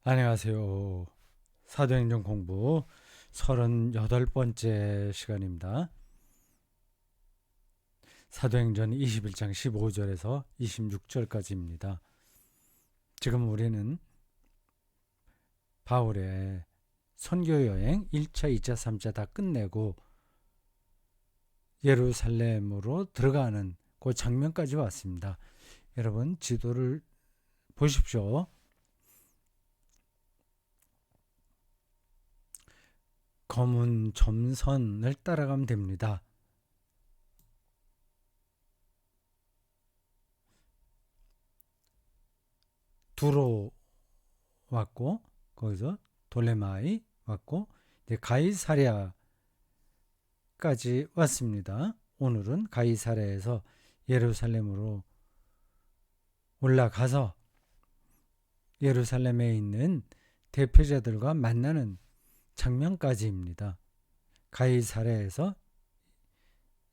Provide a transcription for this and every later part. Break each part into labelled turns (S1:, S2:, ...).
S1: 안녕하세요. 사도행전 공부 38번째 시간입니다. 사도행전 21장 15절에서 26절까지입니다. 지금 우리는 바울의 선교여행 1차, 2차, 3차 다 끝내고 예루살렘으로 들어가는 그 장면까지 왔습니다. 여러분 지도를 보십시오. 검은 점선을 따라가면 됩니다. 두로 왔고 거기서 돌레마이 왔고 이제 가이사랴까지 왔습니다. 오늘은 가이사랴에서 예루살렘으로 올라가서 예루살렘에 있는 대표자들과 만나는 장면까지입니다. 가이사랴에서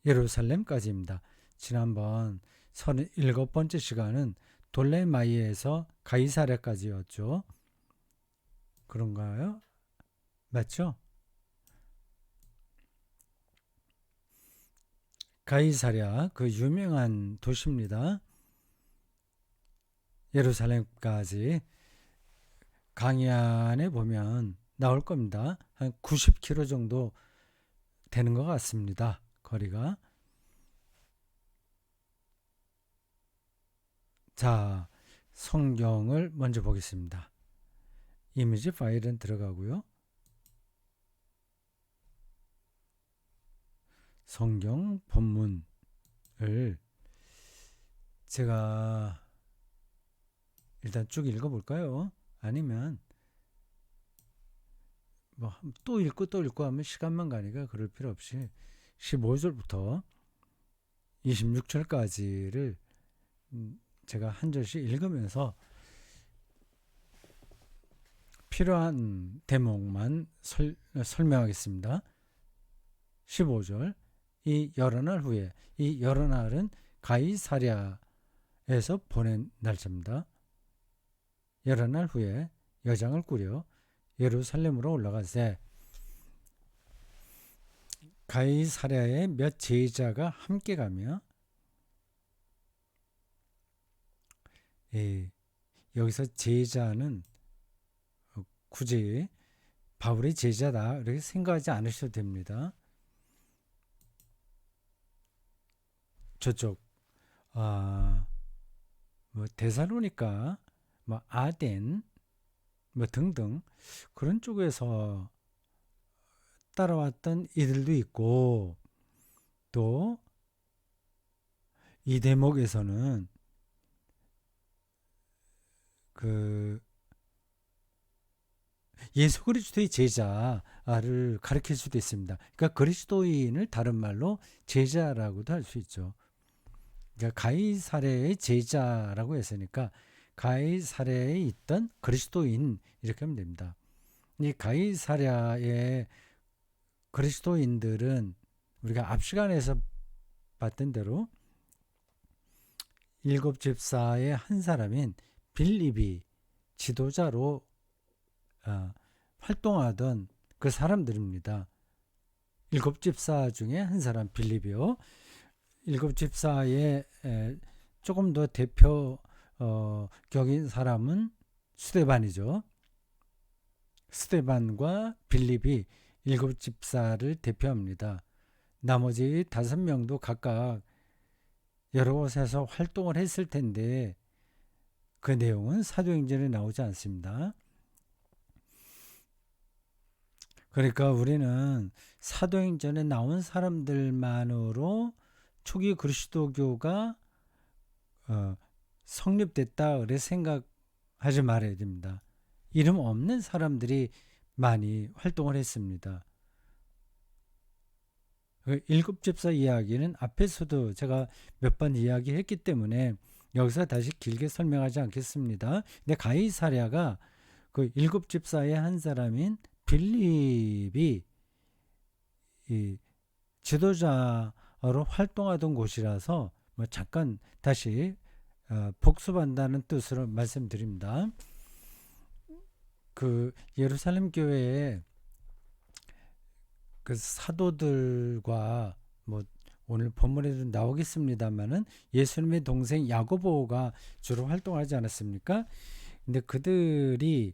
S1: 예루살렘까지입니다. 지난번 37번째 시간은 돌레마이에서 가이사랴까지였죠. 그런가요? 맞죠? 가이사랴 그 유명한 도시입니다. 예루살렘까지 강연에 보면 나올 겁니다. 한 90km 정도 되는 것 같습니다. 거리가. 자, 성경을 먼저 보겠습니다. 이미지 파일은 들어가고요. 성경 본문을 제가 일단 쭉 읽어볼까요? 아니면 뭐 또 읽고 하면 시간만 가니까 그럴 필요 없이 15절부터 26절까지를 제가 한 절씩 읽으면서 필요한 대목만 설명하겠습니다. 15절 이 여러 날 후에, 이 여러 날은 가이사랴에서 보낸 날짜입니다. 여러 날 후에 여장을 꾸려 예루살렘으로 올라가세 가이사랴에 몇 제자가 함께 가며 여기서 제자는 굳이 바울의 제자다 이렇게 생각하지 않으셔도 됩니다. 저쪽 뭐 데살로니가 뭐 아덴 뭐 등등 그런 쪽에서 따라왔던 이들도 있고 또 이 대목에서는 그 예수 그리스도의 제자를 가르칠 수도 있습니다. 그러니까 그리스도인을 다른 말로 제자라고도 할 수 있죠. 그러니까 가이사랴의 제자라고 했으니까 가이사랴에 있던 그리스도인 이렇게 하면 됩니다. 이 가이사랴의 그리스도인들은 우리가 앞 시간에서 봤던 대로 일곱 집사의 한 사람인 빌립이 지도자로 활동하던 그 사람들입니다. 일곱 집사 중에 한 사람 빌립이요. 일곱 집사의 조금 더 대표격인 사람은 스데반이죠. 스데반과 빌립이 일곱 집사를 대표합니다. 나머지 5명도 각각 여러 곳에서 활동을 했을 텐데 그 내용은 사도행전에 나오지 않습니다. 그러니까 우리는 사도행전에 나온 사람들만으로 초기 그리스도교가 성립됐다 그래 생각하지 말아야 됩니다. 이름 없는 사람들이 많이 활동을 했습니다. 일곱 집사 이야기는 앞에서도 제가 몇 번 이야기했기 때문에 여기서 다시 길게 설명하지 않겠습니다. 근데 가이사랴가 그 일곱 집사의 한 사람인 빌립이 이 지도자로 활동하던 곳이라서 뭐 잠깐 다시 복습한다는 뜻으로 말씀드립니다. 그 예루살렘 교회에 그 사도들과 뭐 오늘 본문에도 나오겠습니다만은 예수님의 동생 야고보가 주로 활동하지 않았습니까? 근데 그들이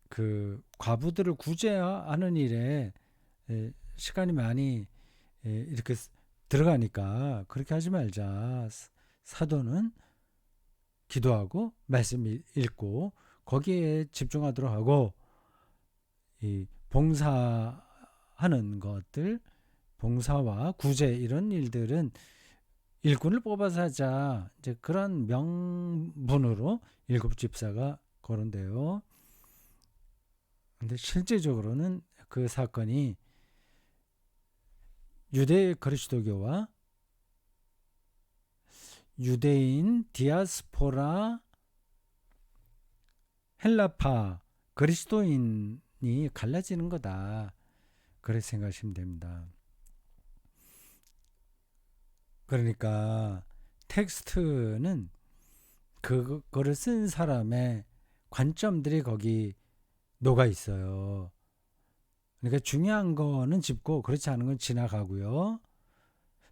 S1: 그 과부들을 구제하는 일에 시간이 많이 이렇게 들어가니까 그렇게 하지 말자. 사도는 기도하고 말씀 읽고 거기에 집중하도록 하고 이 봉사하는 것들, 봉사와 구제 이런 일들은 일꾼을 뽑아서 하자. 이제 그런 명분으로 일곱 집사가 거론돼요. 근데 실제적으로는 그 사건이 유대 그리스도교와 유대인 디아스포라 헬라파 그리스도인이 갈라지는 거다. 그렇게 생각하시면 됩니다. 그러니까 텍스트는 그거를 쓴 사람의 관점들이 거기 녹아 있어요. 그러니까 중요한 거는 짚고 그렇지 않은 건 지나가고요.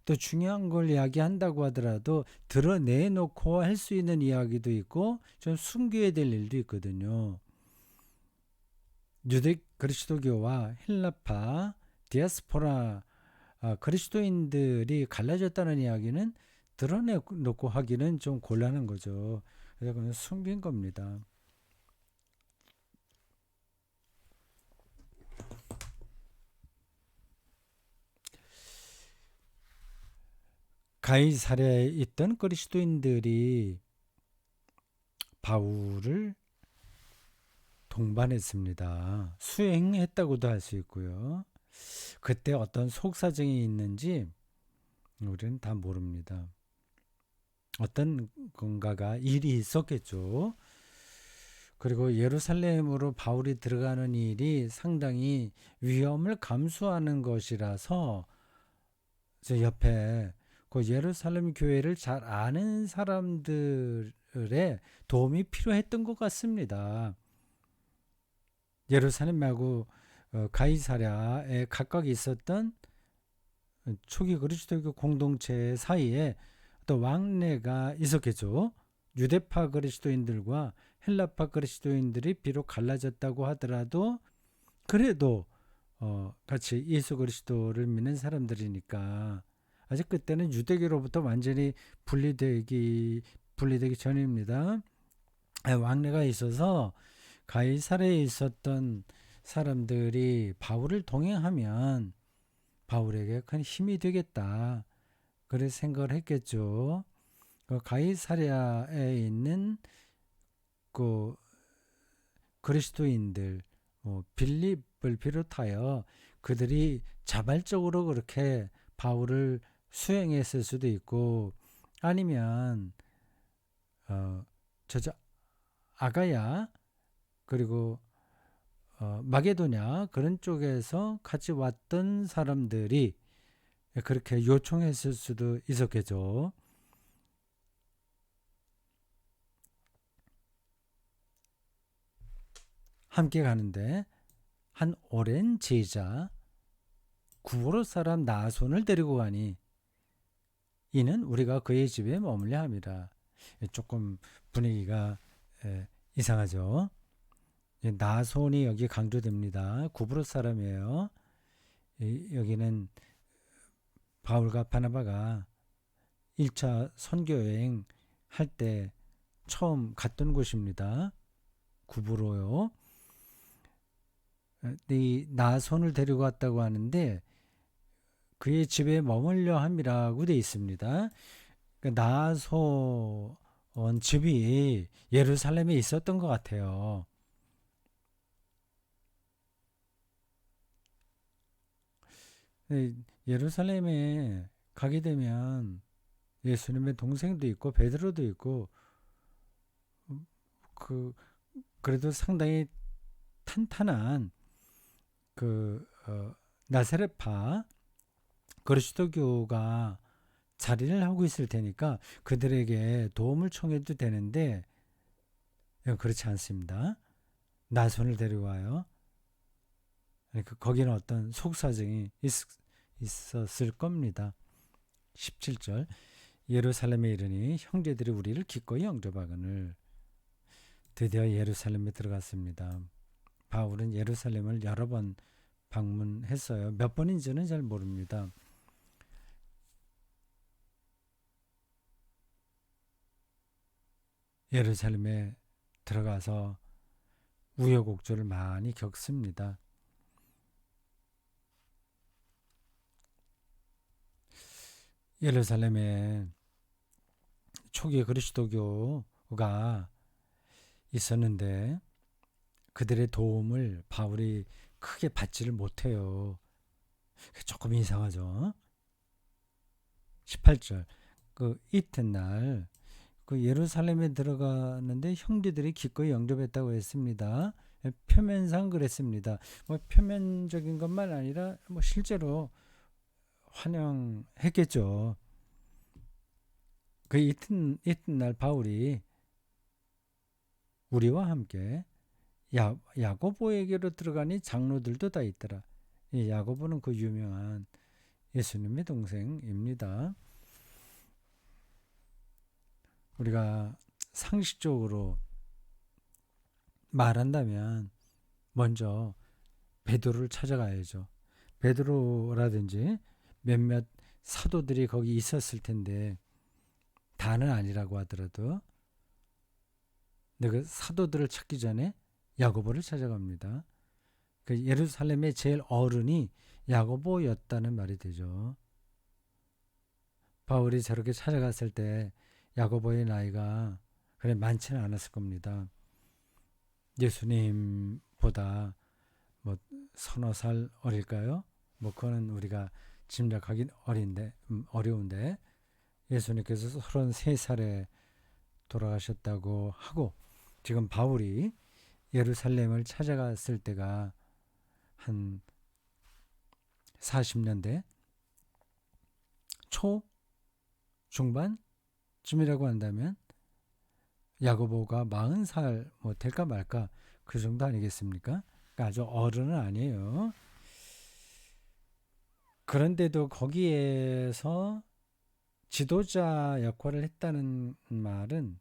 S1: 또 중요한 걸 이야기한다고 하더라도 드러내놓고 할 수 있는 이야기도 있고 좀 숨겨야 될 일도 있거든요. 유대 그리스도교와 헬라파 디아스포라 그리스도인들이 갈라졌다는 이야기는 드러내놓고 하기는 좀 곤란한 거죠. 그래서 그건 숨긴 겁니다. 가이사랴에 있던 그리스도인들이 바울을 동반했습니다. 수행했다고도 할 수 있고요. 그때 어떤 속사정이 있는지 우리는 다 모릅니다. 어떤 건가가 일이 있었겠죠. 그리고 예루살렘으로 바울이 들어가는 일이 상당히 위험을 감수하는 것이라서 저 옆에 그 예루살렘 교회를 잘 아는 사람들의 도움이 필요했던 것 같습니다. 예루살렘하고 가이사랴에 각각 있었던 초기 그리스도교 공동체 사이에 또 왕래가 있었겠죠. 유대파 그리스도인들과 헬라파 그리스도인들이 비록 갈라졌다고 하더라도 그래도 같이 예수 그리스도를 믿는 사람들이니까 아직 그때는 유대교로부터 완전히 분리되기 전입니다. 왕래가 있어서 가이사랴에 있었던 사람들이 바울을 동행하면 바울에게 큰 힘이 되겠다. 그래서 생각을 했겠죠. 그 가이사랴에 있는 그 그리스도인들, 빌립을 비롯하여 그들이 자발적으로 그렇게 바울을 수행했을 수도 있고 아니면 저저 아가야 그리고 마게도냐 그런 쪽에서 같이 왔던 사람들이 그렇게 요청했을 수도 있었겠죠. 함께 가는데 한 오랜 제자 구브로 사람 나손을 데리고 가니 이는 우리가 그의 집에 머물려 함이라. 조금 분위기가 이상하죠. 나손이 여기 강조됩니다. 구브로 사람이에요. 여기는 바울과 바나바가 1차 선교여행 할 때 처음 갔던 곳입니다. 구브로요. 이 나손을 데리고 왔다고 하는데 그의 집에 머물려 함이라고 되어 있습니다. 나손 집이 예루살렘에 있었던 것 같아요. 예루살렘에 가게 되면 예수님의 동생도 있고 베드로도 있고 그래도 상당히 탄탄한 나사렛파 그리스도교가 자리를 하고 있을 테니까 그들에게 도움을 청해도 되는데 그렇지 않습니다. 나손을 데려와요. 그러니까 거기는 어떤 속사정이 있었을 겁니다. 17절 예루살렘에 이르니 형제들이 우리를 기꺼이 영접하거늘. 드디어 예루살렘에 들어갔습니다. 바울은 예루살렘을 여러 번 방문했어요. 몇 번인지는 잘 모릅니다. 예루살렘에 들어가서 우여곡절을 많이 겪습니다. 예루살렘에 초기 그리스도교가 있었는데 그들의 도움을 바울이 크게 받지를 못해요. 조금 이상하죠. 18절 그 이튿날 그 예루살렘에 들어가는데 형제들이 기꺼이 영접했다고 했습니다. 표면상 그랬습니다. 뭐 표면적인 것만 아니라 뭐 실제로 환영했겠죠. 그 이튿날 바울이 우리와 함께 야고보에게로 들어가니 장로들도 다 있더라. 이 야고보는 그 유명한 예수님의 동생입니다. 우리가 상식적으로 말한다면 먼저 베드로를 찾아가야죠. 베드로라든지 몇몇 사도들이 거기 있었을 텐데 다는 아니라고 하더라도 그 사도들을 찾기 전에 야고보를 찾아갑니다. 그 예루살렘의 제일 어른이 야고보였다는 말이 되죠. 바울이 저렇게 찾아갔을 때 야고보의 나이가 그래 많지는 않았을 겁니다. 예수님보다 뭐 서너 살 어릴까요? 뭐 그거는 우리가 짐작하긴 어려운데 예수님께서 33살에 돌아가셨다고 하고 지금 바울이 예루살렘을 찾아갔을 때가 한 40년대 초 중반쯤이라고 한다면 야고보가 40살 뭐 될까 말까 그 정도 아니겠습니까? 그러니까 아주 어른은 아니에요. 그런데도 거기에서 지도자 역할을 했다는 말은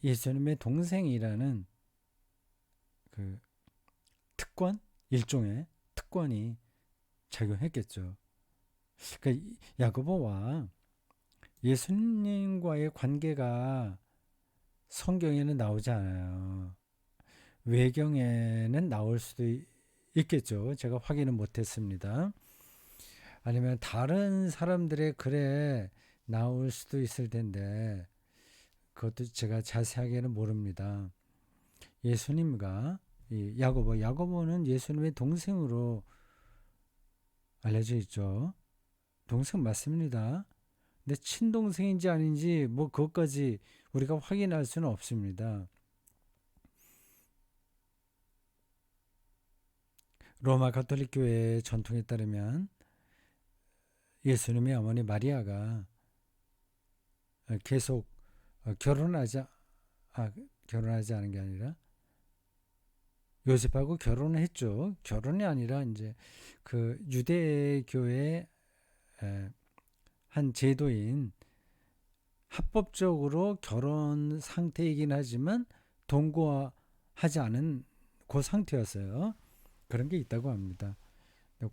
S1: 예수님의 동생이라는 그 특권, 일종의 특권이 작용했겠죠. 그러니까 야고보와 예수님과의 관계가 성경에는 나오지 않아요. 외경에는 나올 수도 있겠죠. 제가 확인은 못했습니다. 아니면 다른 사람들의 글에 나올 수도 있을 텐데 그것도 제가 자세하게는 모릅니다. 예수님과 이 야고보는 예수님의 동생으로 알려져 있죠. 동생 맞습니다. 근데 친동생인지 아닌지 뭐 그것까지 우리가 확인할 수는 없습니다. 로마 가톨릭 교회의 전통에 따르면 예수님의 어머니 마리아가 계속 결혼하지 않은 게 아니라 요셉하고 결혼을 했죠. 결혼이 아니라 이제 그 유대교의 한 제도인 합법적으로 결혼 상태이긴 하지만 동거하지 않은 그 상태였어요. 그런 게 있다고 합니다.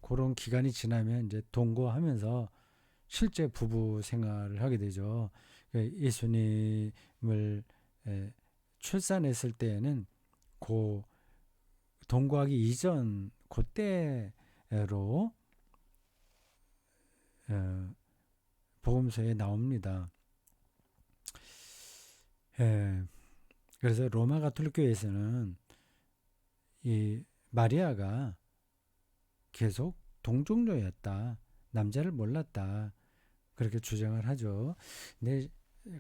S1: 그런 기간이 지나면 이제 동거하면서 실제 부부 생활을 하게 되죠. 예수님을 출산했을 때에는 그 동거하기 이전 그때로 복음서에 나옵니다. 그래서 로마 가톨릭 교회에서는 이 마리아가 계속 동종녀였다. 남자를 몰랐다. 그렇게 주장을 하죠. 근데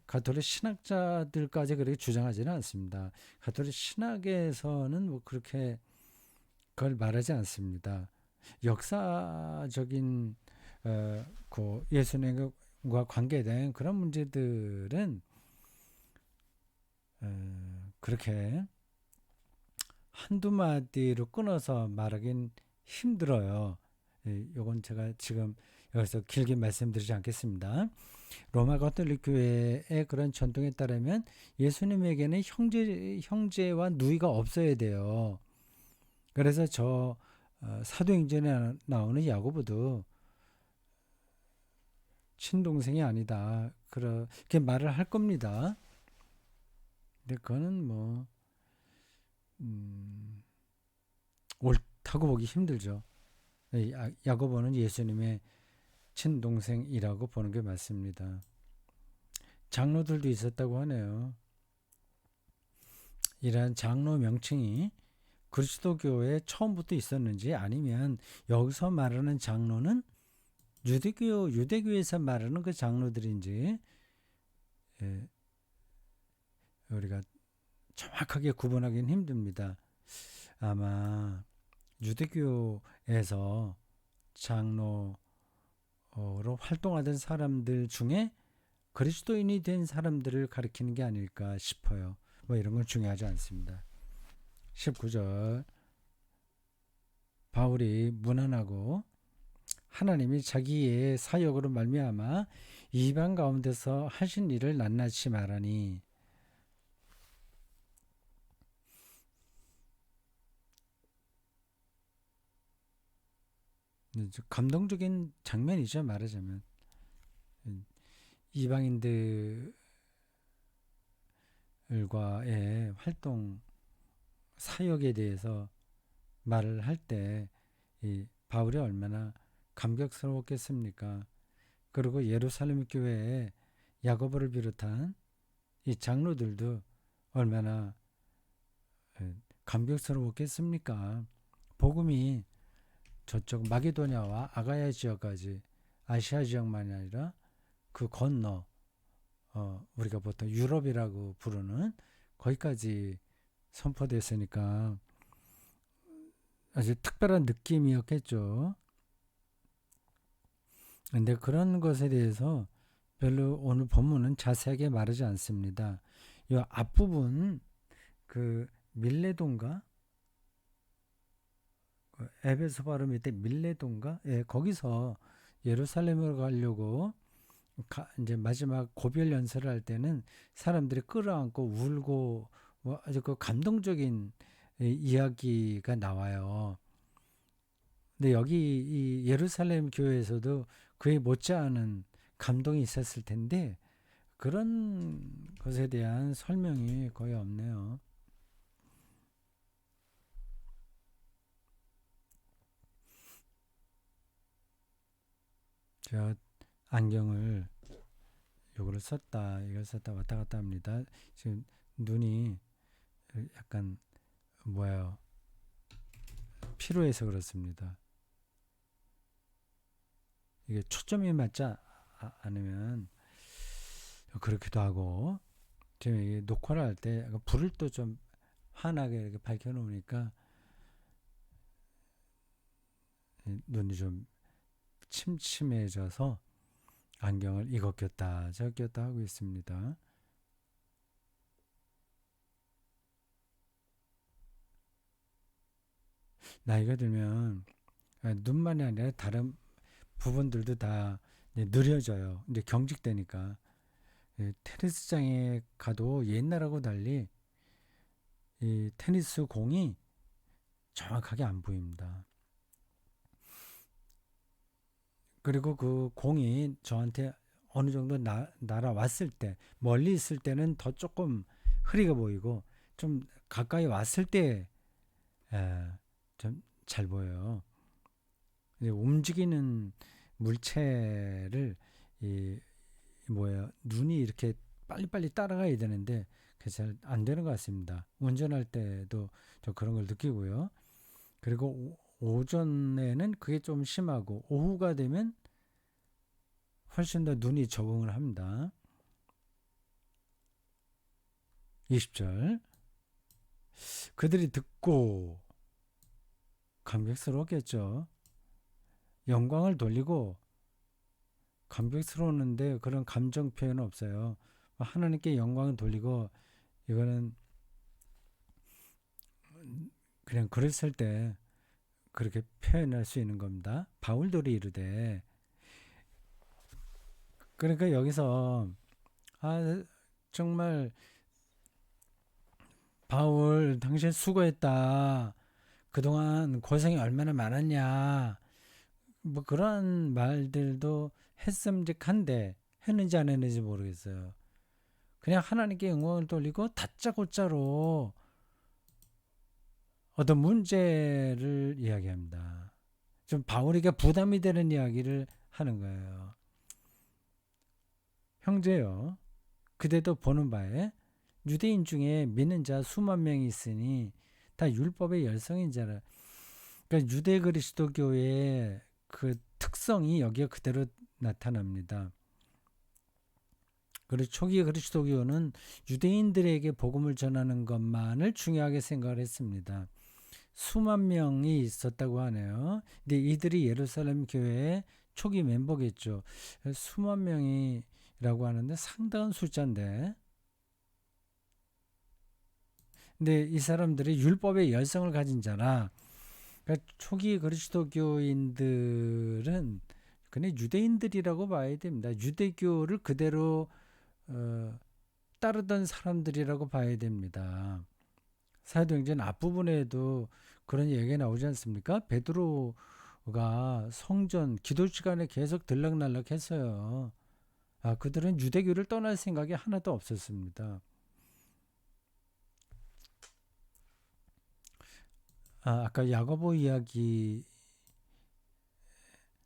S1: 가톨릭 신학자들까지 그렇게 주장하지는 않습니다. 가톨릭 신학에서는 뭐 그렇게 그걸 말하지 않습니다. 역사적인 그 예수님과 관계된 그런 문제들은 그렇게 한두 마디로 끊어서 말하긴 힘들어요. 요건 제가 지금 여기서 길게 말씀드리지 않겠습니다. 로마 가톨릭 교회의 그런 전통에 따르면 예수님에게는 형제와 누이가 없어야 돼요. 그래서 사도행전에 나오는 야고보도 친동생이 아니다, 그렇게 말을 할 겁니다. 근데 그거는 뭐 옳다고 보기 힘들죠. 야고보는 예수님의 친동생이라고 보는 게 맞습니다. 장로들도 있었다고 하네요. 이러한 장로 명칭이 그리스도교에 처음부터 있었는지, 아니면 여기서 말하는 장로는 유대교에서 말하는 그 장로들인지, 우리가 정확하게 구분하기는 힘듭니다. 아마 유대교에서 장로로 활동하던 사람들 중에 그리스도인이 된 사람들을 가리키는 게 아닐까 싶어요. 뭐 이런 건 중요하지 않습니다. 19절, 바울이 무난하고 하나님이 자기의 사역으로 말미암아 이방 가운데서 하신 일을 낱낱이 말하니, 감동적인 장면이죠. 말하자면 이방인들과의 활동 사역에 대해서 말을 할 때 이 바울이 얼마나 감격스러웠겠습니까? 그리고 예루살렘 교회에 야고보를 비롯한 이 장로들도 얼마나 감격스러웠겠습니까? 복음이 저쪽 마게도냐와 아가야 지역까지, 아시아 지역만이 아니라 그 건너 우리가 보통 유럽이라고 부르는 거기까지 선포됐으니까 아주 특별한 느낌이었겠죠. 근데 그런 것에 대해서 별로 오늘 본문은 자세하게 말하지 않습니다. 이 앞부분, 그 밀레돈가, 에베소 바로 밑에 밀레돈가, 거기서 예루살렘으로 가려고 이제 마지막 고별 연설을 할 때는 사람들이 끌어안고 울고, 뭐 아주 그 감동적인 이야기가 나와요. 근데 여기 이 예루살렘 교회에서도 그에 못지않은 감동이 있었을 텐데 그런 것에 대한 설명이 거의 없네요. 제가 안경을 이걸 썼다 왔다 갔다 합니다. 지금 눈이 약간 뭐예요? 피로해서 그렇습니다. 이게 초점이 맞지 않으면 그렇기도 하고, 지금 이게 녹화를 할 때 불을 또 좀 환하게 이렇게 밝혀놓으니까 눈이 좀 침침해져서 안경을 이거 꼈다 저거 꼈다 하고 있습니다. 나이가 들면 눈만이 아니라 다른 부분들도 다 느려져요. 이제 경직되니까. 테니스장에 가도 옛날하고 달리 이 테니스 공이 정확하게 안 보입니다. 그리고 그 공이 저한테 어느 정도 날아왔을 때, 멀리 있을 때는 더 조금 흐리게 보이고, 좀 가까이 왔을 때 좀 잘 보여요. 움직이는 물체를 눈이 이렇게 빨리빨리 따라가야 되는데 그게 잘 안 되는 것 같습니다. 운전할 때도 저 그런 걸 느끼고요. 그리고 오전에는 그게 좀 심하고 오후가 되면 훨씬 더 눈이 적응을 합니다. 20절, 그들이 듣고 감격스러웠겠죠. 영광을 돌리고 감격스러웠는데 그런 감정 표현은 없어요. 하나님께 영광을 돌리고, 이거는 그냥 글을 쓸 때 그렇게 표현할 수 있는 겁니다. 바울들이 이르되, 그러니까 여기서 정말 바울 당신 수고했다. 그동안 고생이 얼마나 많았냐. 뭐 그런 말들도 했음직한데 했는지 안 했는지 모르겠어요. 그냥 하나님께 영광을 돌리고 다짜고짜로 어떤 문제를 이야기합니다. 좀 바울에게 부담이 되는 이야기를 하는 거예요. 형제여, 그대도 보는 바에 유대인 중에 믿는 자 수만 명이 있으니 다 율법의 열성인 자라. 그러니까 유대 그리스도교의 그 특성이 여기에 그대로 나타납니다. 그리고 초기 그리스도교는 유대인들에게 복음을 전하는 것만을 중요하게 생각을 했습니다. 수만 명이 있었다고 하네요. 근데 이들이 예루살렘 교회의 초기 멤버겠죠. 수만 명이라고 하는데 상당한 숫자인데, 근데 이 사람들이 율법의 열성을 가진 자라. 그러니까 초기 그리스도교인들은 그냥 유대인들이라고 봐야 됩니다. 유대교를 그대로 따르던 사람들이라고 봐야 됩니다. 사도행전 앞부분에도 그런 얘기가 나오지 않습니까? 베드로가 성전 기도 시간에 계속 들락날락 했어요. 그들은 유대교를 떠날 생각이 하나도 없었습니다. 아까 야고보 이야기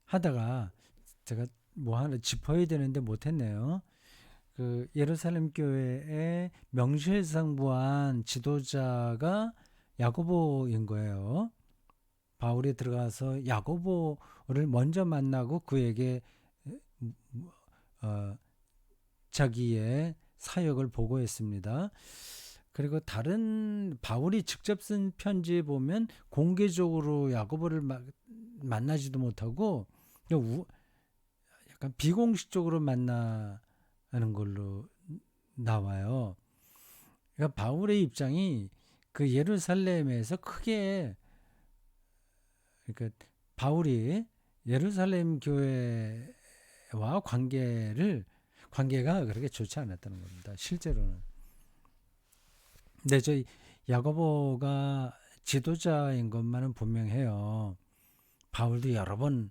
S1: 하다가 제가 뭐 하나 짚어야 되는데 못했네요. 그 예루살렘 교회의 명실상부한 지도자가 야고보인 거예요. 바울이 들어가서 야고보를 먼저 만나고 그에게 어, 자기의 사역을 보고했습니다. 그리고 다른 바울이 직접 쓴 편지에 보면 공개적으로 야고보를 만나지도 못하고 약간 비공식적으로 만나는 걸로 나와요. 그러니까 바울의 입장이 그 예루살렘에서 크게, 그러니까 바울이 예루살렘 교회와 관계가 그렇게 좋지 않았다는 겁니다. 실제로는. 근데 저희 야고보가 지도자인 것만은 분명해요. 바울도 여러 번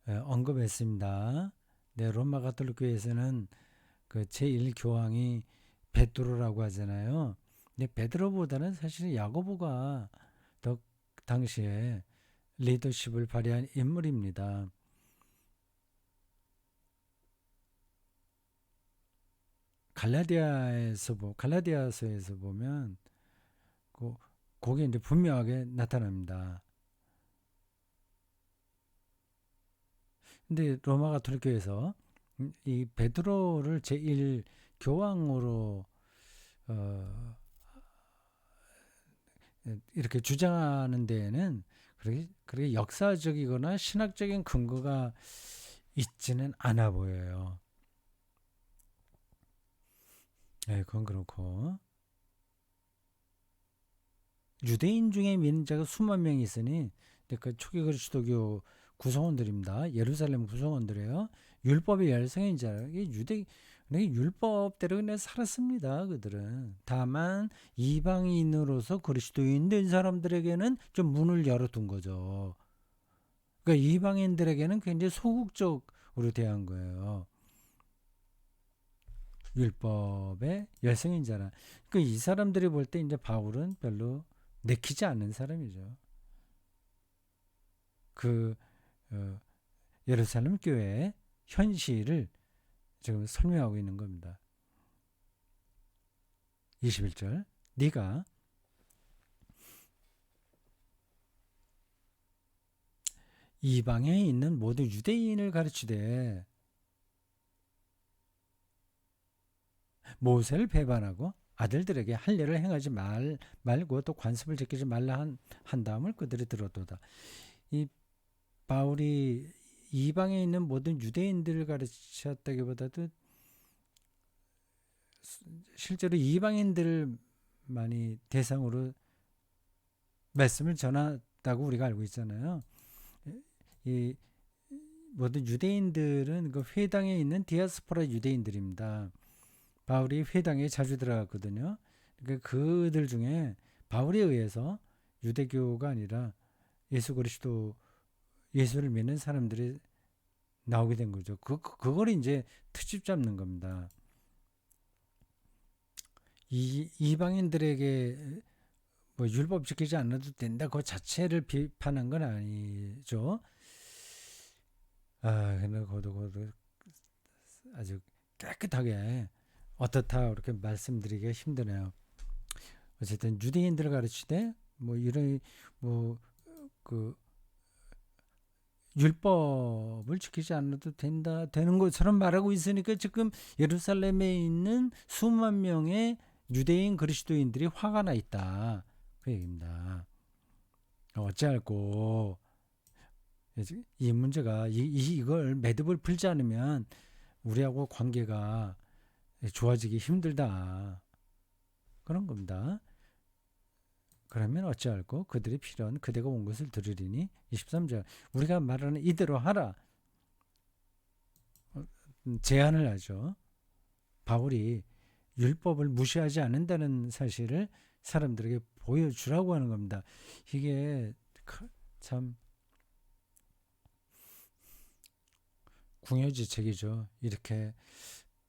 S1: 언급했습니다. 네, 로마 가톨릭 교회에서는 그 제1교황이 베드로라고 하잖아요. 근데 베드로보다는 사실 야고보가 더 당시에 리더십을 발휘한 인물입니다. 갈라디아서에서 보면 그게 이제 분명하게 나타납니다. 근데 로마 가톨릭 교회에서 이 베드로를 제1 교황으로 이렇게 주장하는 데에는 그렇게 역사적이거나 신학적인 근거가 있지는 않아 보여요. 네, 그건 그렇고 유대인 중에 믿는 자가 수만 명이 있으니 그 초기 그리스도교 구성원들입니다. 예루살렘 구성원들이에요. 율법의 열성인 자, 율법대로 그냥 살았습니다. 그들은 다만 이방인으로서 그리스도인 된 사람들에게는 좀 문을 열어둔 거죠. 그러니까 이방인들에게는 굉장히 소극적으로 대한 거예요. 율법의 열성인 자라. 그러니까 이 사람들이 볼 때 이제 바울은 별로 내키지 않는 사람이죠. 그 예루살렘 교회의 현실을 지금 설명하고 있는 겁니다. 21절 네가 이방에 있는 모든 유대인을 가르치되 모세를 배반하고 아들들에게 할례를 행하지 말고 또 관습을 지키지 말라 한 다음을 그들이 들었도다. 이 바울이 이방에 있는 모든 유대인들을 가르쳤다기보다도 실제로 이방인들을 많이 대상으로 말씀을 전하다고 우리가 알고 있잖아요. 이 모든 유대인들은 그 회당에 있는 디아스포라 유대인들입니다. 바울이 회당에 자주 들어갔거든요. 그러니까 그들 중에 바울에 의해서 유대교가 아니라 예수 그리스도 예수를 믿는 사람들이 나오게 된 거죠. 그걸 이제 트집 잡는 겁니다. 이방인들에게 뭐 율법 지키지 않아도 된다 그 자체를 비판한 건 아니죠. 근데 그것도 아주 깨끗하게 어떻다 그렇게 말씀드리기가 힘드네요. 어쨌든 유대인들을 가르치되 뭐 이런 뭐 그 율법을 지키지 않아도 되는 것처럼 말하고 있으니까 지금 예루살렘에 있는 수만 명의 유대인 그리스도인들이 화가 나 있다 그 얘기입니다. 어찌할꼬 이 문제가 이걸 매듭을 풀지 않으면 우리하고 관계가 좋아지기 힘들다 그런 겁니다. 그러면 어찌할꼬 그들이 필요한 그대가 온 것을 들으리니 23절 우리가 말하는 이대로 하라 제안을 하죠. 바울이 율법을 무시하지 않는다는 사실을 사람들에게 보여주라고 하는 겁니다. 이게 참 궁여지책이죠. 이렇게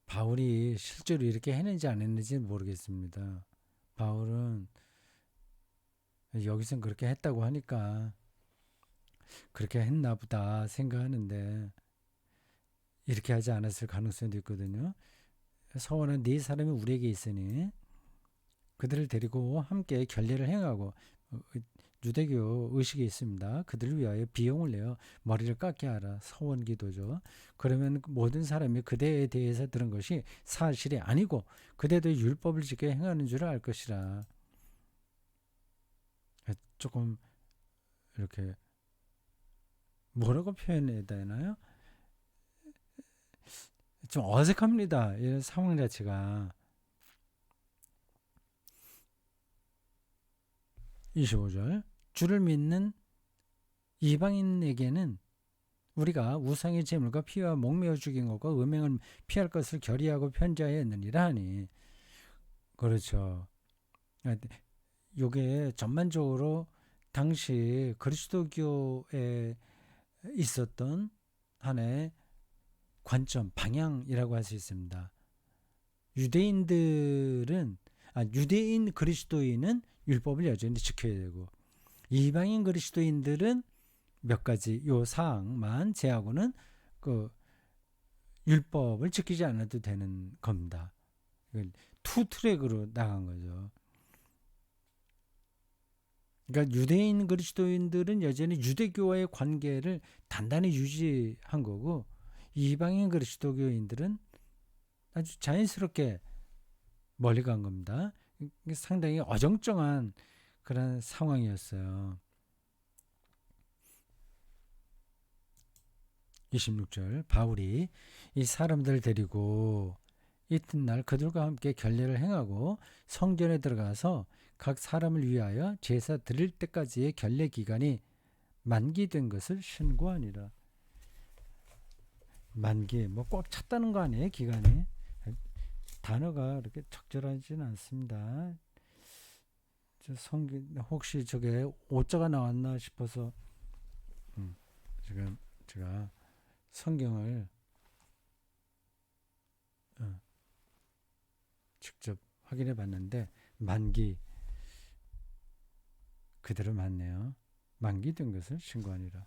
S1: 바울이 실제로 이렇게 했는지 안 했는지는 모르겠습니다. 바울은 여기선 그렇게 했다고 하니까 그렇게 했나 보다 생각하는데 이렇게 하지 않았을 가능성도 있거든요. 서원한 네 사람이 우리에게 있으니 그들을 데리고 함께 결례를 행하고 유대교 의식이 있습니다. 그들을 위하여 비용을 내어 머리를 깎게 하라. 서원기도죠. 그러면 모든 사람이 그대에 대해서 들은 것이 사실이 아니고 그대도 율법을 지켜 행하는 줄 알 것이라. 조금 이렇게 뭐라고 표현해야 되나요? 좀 어색합니다. 이런 상황 자체가. 25절 주를 믿는 이방인에게는 우리가 우상의 제물과 피와 목매어 죽인 것과 음행을 피할 것을 결의하고 편지하였느니라 하니 그렇죠. 요게 전반적으로 당시 그리스도교에 있었던 하나의 관점, 방향이라고 할 수 있습니다. 유대인 그리스도인은 율법을 여전히 지켜야 되고 이방인 그리스도인들은 몇 가지 요 사항만 제하고는 그 율법을 지키지 않아도 되는 겁니다. 투 트랙으로 나간 거죠. 그러니까 유대인 그리스도인들은 여전히 유대교와의 관계를 단단히 유지한 거고 이방인 그리스도교인들은 아주 자연스럽게 멀리 간 겁니다. 상당히 어정쩡한 그런 상황이었어요. 26절 바울이 이 사람들을 데리고 이튿날 그들과 함께 결례를 행하고 성전에 들어가서 각 사람을 위하여 제사 드릴 때까지의 결례 기간이 만기된 것을 신고하니라. 만기 뭐 꽉 찼다는 거 아니에요 기간이? 단어가 그렇게 적절하지는 않습니다. 혹시 저게 오자가 나왔나 싶어서 지금 제가 성경을 직접 확인해 봤는데 만기 그대로 맞네요. 만기된 것을 신고하니라.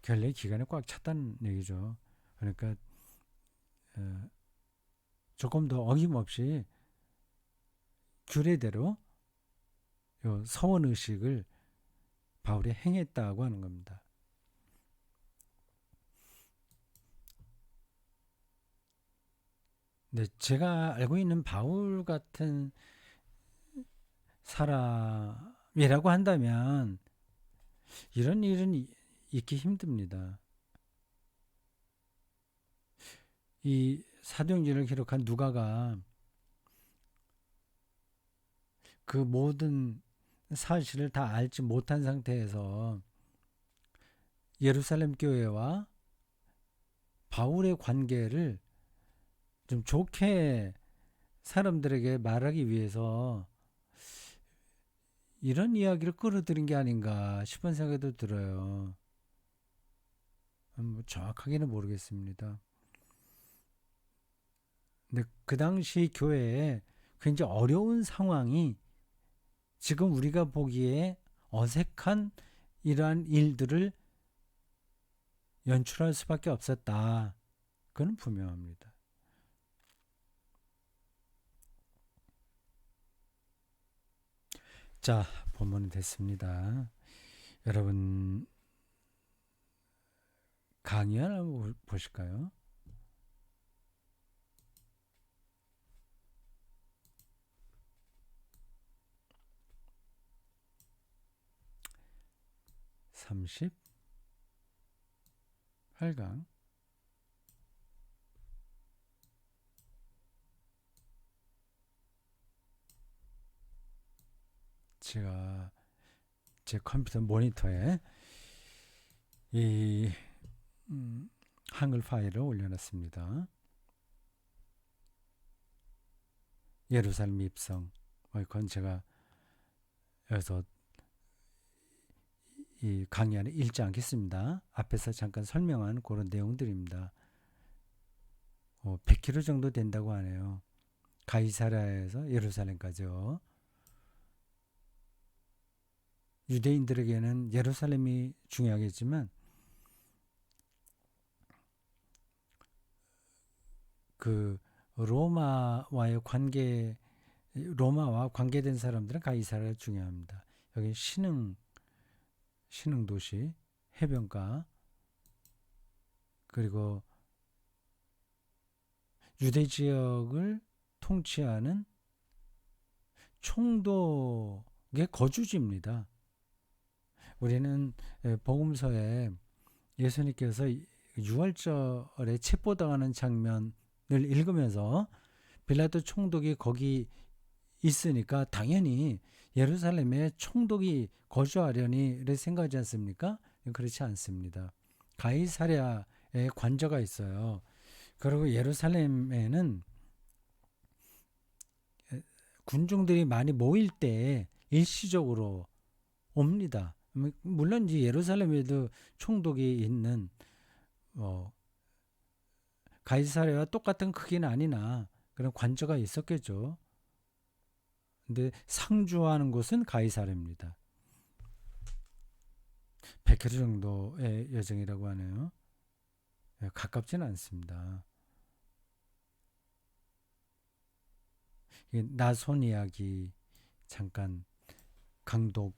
S1: 결례 기간에 꽉 찼다는 얘기죠. 그러니까 조금 더 어김없이 규례대로 요 서원 의식을 바울이 행했다고 하는 겁니다. 네, 제가 알고 있는 바울 같은 사람이라고 한다면 이런 일은 있기 힘듭니다. 이 사도행전을 기록한 누가가 그 모든 사실을 다 알지 못한 상태에서 예루살렘 교회와 바울의 관계를 좀 좋게 사람들에게 말하기 위해서 이런 이야기를 끌어들인 게 아닌가 싶은 생각도 들어요. 뭐 정확하게는 모르겠습니다. 근데 그 당시 교회에 굉장히 어려운 상황이 지금 우리가 보기에 어색한 이러한 일들을 연출할 수밖에 없었다. 그건 분명합니다. 자, 본문이 됐습니다. 여러분 강의 하나 보실까요? (38강) 제가 제 컴퓨터 모니터에 이 한글 파일을 올려놨습니다. 예루살렘 입성. 그건 제가 여기서 이 강의 안에 읽지 않겠습니다. 앞에서 잠깐 설명한 그런 내용들입니다. 100km 정도 된다고 하네요. 가이사랴에서 예루살렘까지요. 유대인들에게는 예루살렘이 중요하겠지만 그 로마와 관계된 사람들은 가이사랴가 중요합니다. 여기 신흥 도시, 해변가, 그리고 유대 지역을 통치하는 총독의 거주지입니다. 우리는 복음서에 예수님께서 유월절에 체포당하는 장면을 읽으면서 빌라도 총독이 거기 있으니까 당연히 예루살렘에 총독이 거주하려니 생각하지 않습니까? 그렇지 않습니다. 가이사랴에 관저가 있어요. 그리고 예루살렘에는 군중들이 많이 모일 때 일시적으로 옵니다. 물론 이제 예루살렘에도 총독이 있는 가이사랴와 똑같은 크기는 아니나 그런 관저가 있었겠죠. 근데 상주하는 곳은 가이사랴입니다. 100km 정도의 여정이라고 하네요. 가깝지는 않습니다. 나손 이야기 잠깐 강독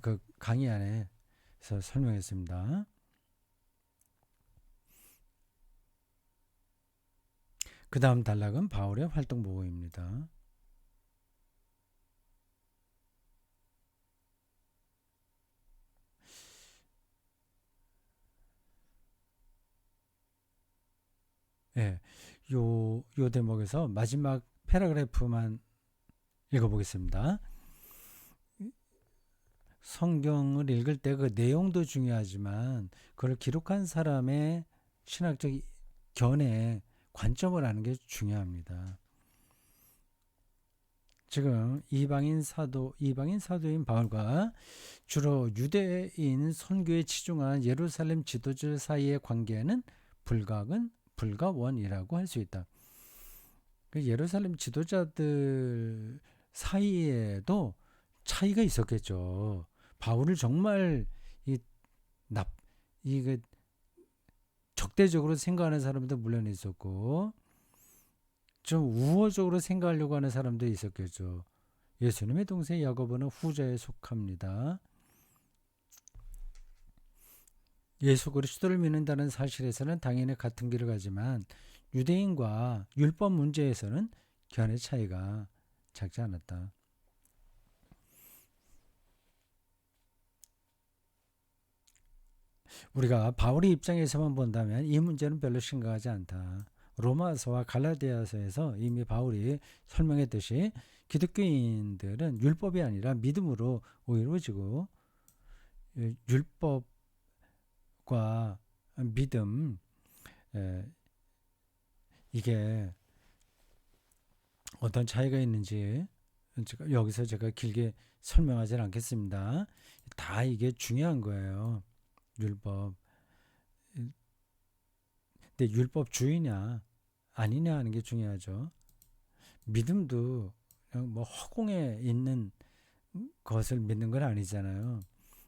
S1: 그 강의 안에서 설명했습니다. 그 다음 단락은 바울의 활동 보고입니다. 예, 요 대목에서 마지막 패러그래프만 읽어보겠습니다. 성경을 읽을 때 그 내용도 중요하지만 그걸 기록한 사람의 신학적 견해, 관점을 아는 게 중요합니다. 지금 이방인 사도인 바울과 주로 유대인 선교에 치중한 예루살렘 지도자 사이의 관계는 불가원이라고 할 수 있다. 그 예루살렘 지도자들 사이에도 차이가 있었겠죠. 바울을 정말 이게 적대적으로 생각하는 사람도 물론 있었고 좀 우호적으로 생각하려고 하는 사람도 있었겠죠. 예수님의 동생 야고보는 후자에 속합니다. 예수 그리스도를 믿는다는 사실에서는 당연히 같은 길을 가지만 유대인과 율법 문제에서는 견해 차이가 작지 않았다. 우리가 바울의 입장에서만 본다면 이 문제는 별로 심각하지 않다. 로마서와 갈라디아서에서 이미 바울이 설명했듯이 기독교인들은 율법이 아니라 믿음으로 이루어지고, 율법과 믿음, 이게 어떤 차이가 있는지 여기서 제가 길게 설명하지는 않겠습니다. 다 이게 중요한 거예요. 율법. 근데 율법 주의냐 아니냐 하는 게 중요하죠. 믿음도 그냥 뭐 허공에 있는 것을 믿는 건 아니잖아요.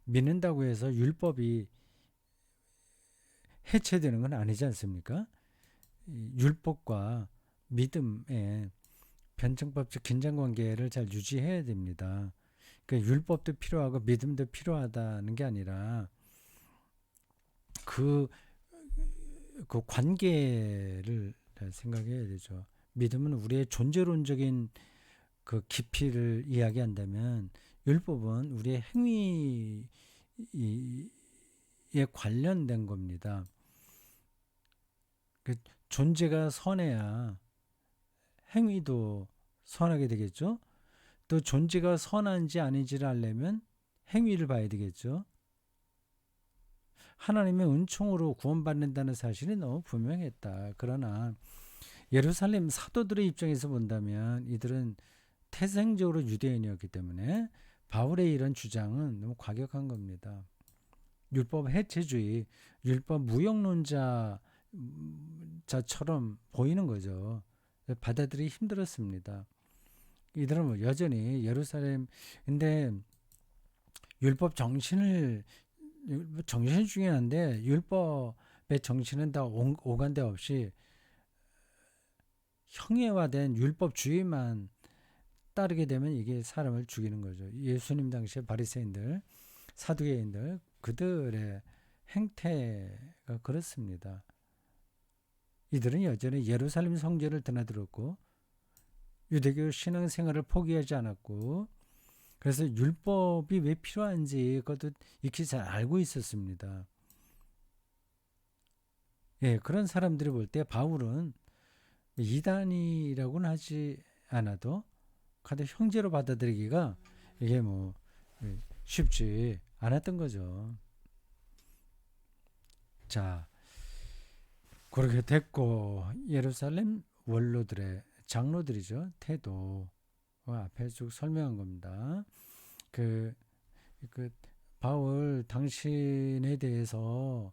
S1: 믿는다고 해서 율법이 해체되는 건 아니지 않습니까? 율법과 믿음의 변증법적 긴장관계를 잘 유지해야 됩니다. 그러니까 율법도 필요하고 믿음도 필요하다는 게 아니라 그, 그 관계를 생각해야 되죠. 믿음은 우리의 존재론적인 그 깊이를 이야기한다면, 율법은 우리의 행위에 관련된 겁니다. 그 존재가 선해야 행위도 선하게 되겠죠. 또 존재가 선한지 아닌지를 알려면 행위를 봐야 되겠죠. 하나님의 은총으로 구원받는다는 사실이 너무 분명했다. 그러나 예루살렘 사도들의 입장에서 본다면 이들은 태생적으로 유대인이었기 때문에 바울의 이런 주장은 너무 과격한 겁니다. 율법 해체주의, 율법 무용론자처럼 보이는 거죠. 받아들이기 힘들었습니다. 이들은 뭐 여전히 예루살렘, 근데 율법 정신이 중요한데 율법의 정신은 다 오간데 없이 형해화된 율법주의만 따르게 되면 이게 사람을 죽이는 거죠. 예수님 당시에 바리새인들, 사두개인들, 그들의 행태가 그렇습니다. 이들은 여전히 예루살렘 성전을 드나들었고 유대교 신앙생활을 포기하지 않았고, 그래서 율법이 왜 필요한지 그것도 익히 잘 알고 있었습니다. 예, 그런 사람들이 볼 때 바울은 이단이라고는 하지 않아도 가장 형제로 받아들이기가 이게 뭐 쉽지 않았던 거죠. 자, 그렇게 됐고 예루살렘 원로들의 장로들이죠. 태도 앞에 쭉 설명한 겁니다. 그 바울 당신에 대해서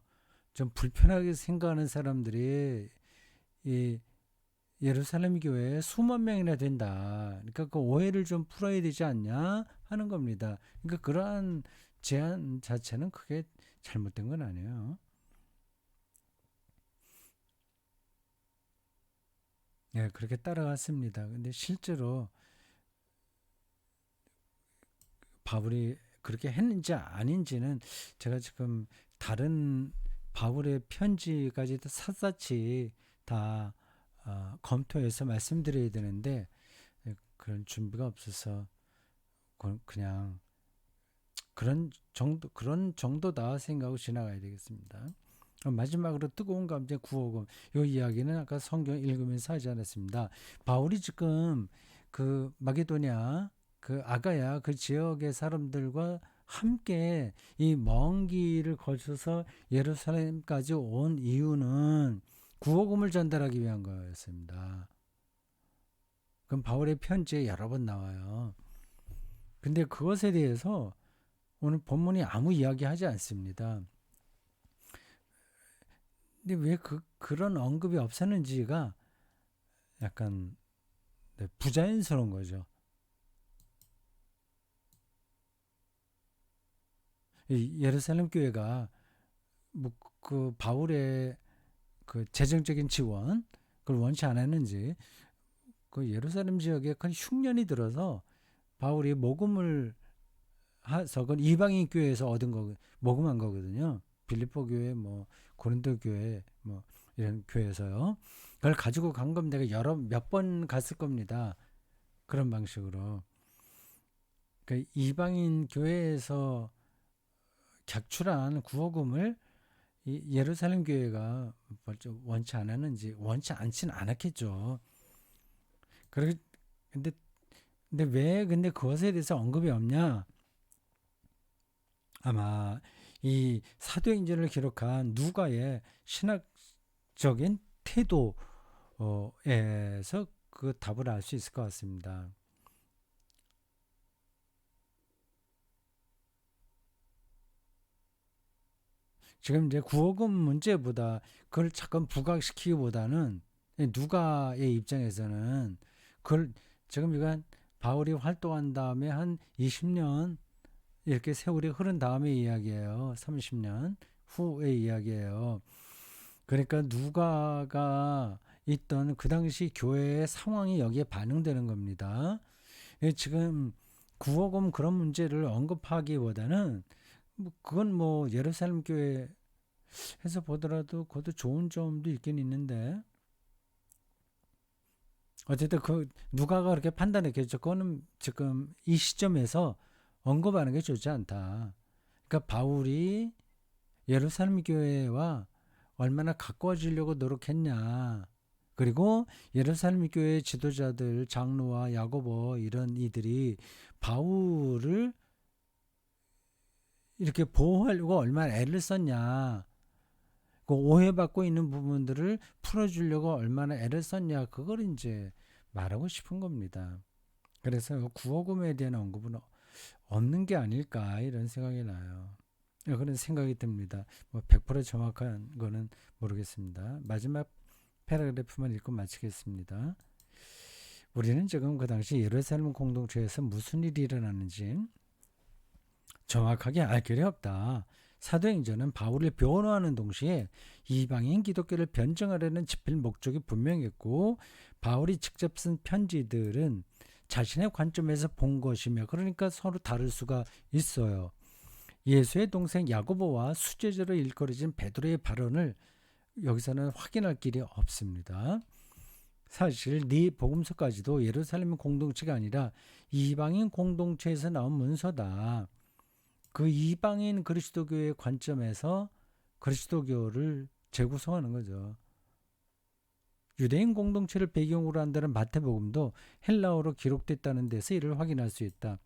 S1: 좀 불편하게 생각하는 사람들이 이 예루살렘 교회에 수만 명이나 된다. 그러니까 그 오해를 좀 풀어야 되지 않냐 하는 겁니다. 그러니까 그러한 제안 자체는 크게 잘못된 건 아니에요. 네, 그렇게 따라갔습니다. 근데 실제로 바울이 그렇게 했는지 아닌지는 제가 지금 다른 바울의 편지까지도 샅샅이 다 검토해서 말씀드려야 되는데 그런 준비가 없어서 그냥 그런 정도다 생각하고 지나가야 되겠습니다. 마지막으로 뜨거운 감정 구호금, 이 이야기는 아까 성경 읽으면서 하지 않았습니다. 바울이 지금 그 마게도냐, 그 아가야 그 지역의 사람들과 함께 이 먼 길을 거쳐서 예루살렘까지 온 이유는 구호금을 전달하기 위한 거였습니다. 그럼 바울의 편지에 여러 번 나와요. 근데 그것에 대해서 오늘 본문이 아무 이야기하지 않습니다. 근데 왜 그런 언급이 없었는지가 약간 부자연스러운 거죠. 이 예루살렘 교회가 뭐 그 바울의 그 재정적인 지원 그걸 원치 않았는지 그 예루살렘 지역에 큰 흉년이 들어서 바울이 모금을 해서 그 이방인 교회에서 얻은 거 모금한 거거든요. 빌립보 교회 뭐 고린도 교회 뭐 이런 교회에서요. 그걸 가지고 간 겁니다. 몇 번 갔을 겁니다. 그런 방식으로. 이방인 교회에서 객출한 구호금을 이 예루살렘 교회가 원치 않았는지 원치 않지는 않았겠죠. 그러 근데 왜 근데 그것에 대해서 언급이 없냐? 아마 이 사도행전을 기록한 누가의 신학적인 태도에서 그 답을 알 수 있을 것 같습니다. 지금 이제 구호금 문제보다 그걸 잠깐 부각시키기보다는 누가의 입장에서는 그걸 지금 이건 바울이 활동한 다음에 한 20년 이렇게 세월이 흐른 다음의 이야기예요. 30년 후의 이야기예요. 그러니까 누가가 있던 그 당시 교회의 상황이 여기에 반영되는 겁니다. 지금 구호금 그런 문제를 언급하기보다는 그건 뭐 예루살렘 교회에서 보더라도 그것도 좋은 점도 있긴 있는데 어쨌든 그 누가가 그렇게 판단했겠죠. 그거는 지금 이 시점에서 언급하는 게 좋지 않다. 그러니까 바울이 예루살렘 교회와 얼마나 가까워지려고 노력했냐. 그리고 예루살렘 교회 지도자들 장로와 야고보 이런 이들이 바울을 이렇게 보호하려고 얼마나 애를 썼냐. 그 오해받고 있는 부분들을 풀어주려고 얼마나 애를 썼냐. 그걸 이제 말하고 싶은 겁니다. 그래서 구호금에 대한 언급은 없는 게 아닐까 이런 생각이 나요. 그런 생각이 듭니다. 뭐 100% 정확한 거는 모르겠습니다. 마지막 패러그래프만 읽고 마치겠습니다. 우리는 지금 그 당시 예루살렘 공동체에서 무슨 일이 일어났는지 정확하게 알 길이 없다. 사도행전은 바울을 변호하는 동시에 이방인 기독교를 변증하려는 집필 목적이 분명했고 바울이 직접 쓴 편지들은 자신의 관점에서 본 것이며 그러니까 서로 다를 수가 있어요. 예수의 동생 야고보와 수제자로 일컬어진 베드로의 발언을 여기서는 확인할 길이 없습니다. 사실 네 복음서까지도 예루살렘 공동체가 아니라 이방인 공동체에서 나온 문서다. 그 이방인 그리스도교의 관점에서 그리스도교를 재구성하는 거죠. 유대인 공동체를 배경으로 한다는 마태복음도 헬라어로 기록됐다는 데서 이를 확인할 수 있다.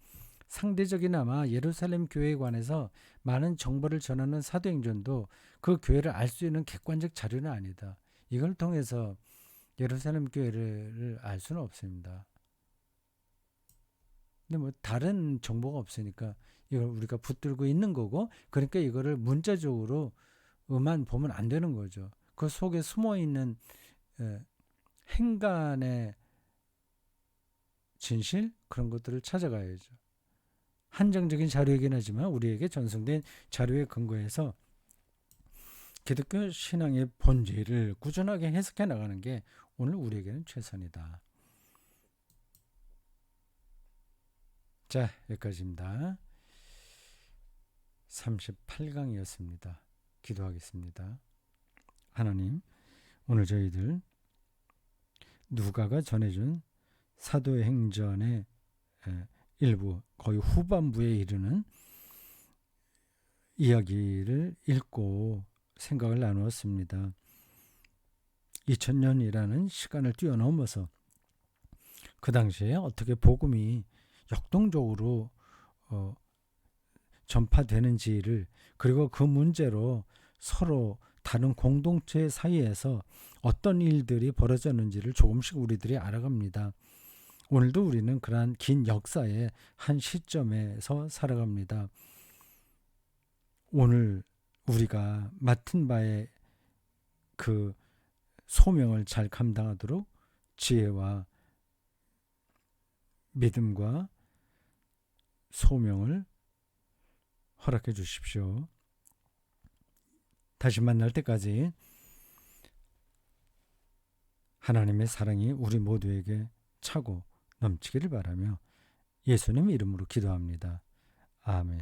S1: 상대적이나마 예루살렘 교회에 관해서 많은 정보를 전하는 사도행전도 그 교회를 알 수 있는 객관적 자료는 아니다. 이걸 통해서 예루살렘 교회를 알 수는 없습니다. 근데 뭐 다른 정보가 없으니까 이걸 우리가 붙들고 있는 거고 그러니까 이거를 문자적으로만 보면 안 되는 거죠. 그 속에 숨어 있는 행간의 진실 그런 것들을 찾아가야죠. 한정적인 자료이긴 하지만 우리에게 전송된 자료에 근거해서 기독교 신앙의 본질을 꾸준하게 해석해 나가는 게 오늘 우리에게는 최선이다. 자, 여기까지입니다. 38강이었습니다. 기도하겠습니다. 하나님, 오늘 저희들 누가가 전해준 사도의 행전의 일부 거의 후반부에 이르는 이야기를 읽고 생각을 나누었습니다. 2000년이라는 시간을 뛰어넘어서 그 당시에 어떻게 복음이 역동적으로 전파되는지를 그리고 그 문제로 서로 다른 공동체 사이에서 어떤 일들이 벌어졌는지를 조금씩 우리들이 알아갑니다. 오늘도 우리는 그러한 긴 역사의 한 시점에서 살아갑니다. 오늘 우리가 맡은 바의 그 소명을 잘 감당하도록 지혜와 믿음과 소명을 허락해 주십시오. 다시 만날 때까지 하나님의 사랑이 우리 모두에게 차고 넘치기를 바라며 예수님 이름으로 기도합니다. 아멘.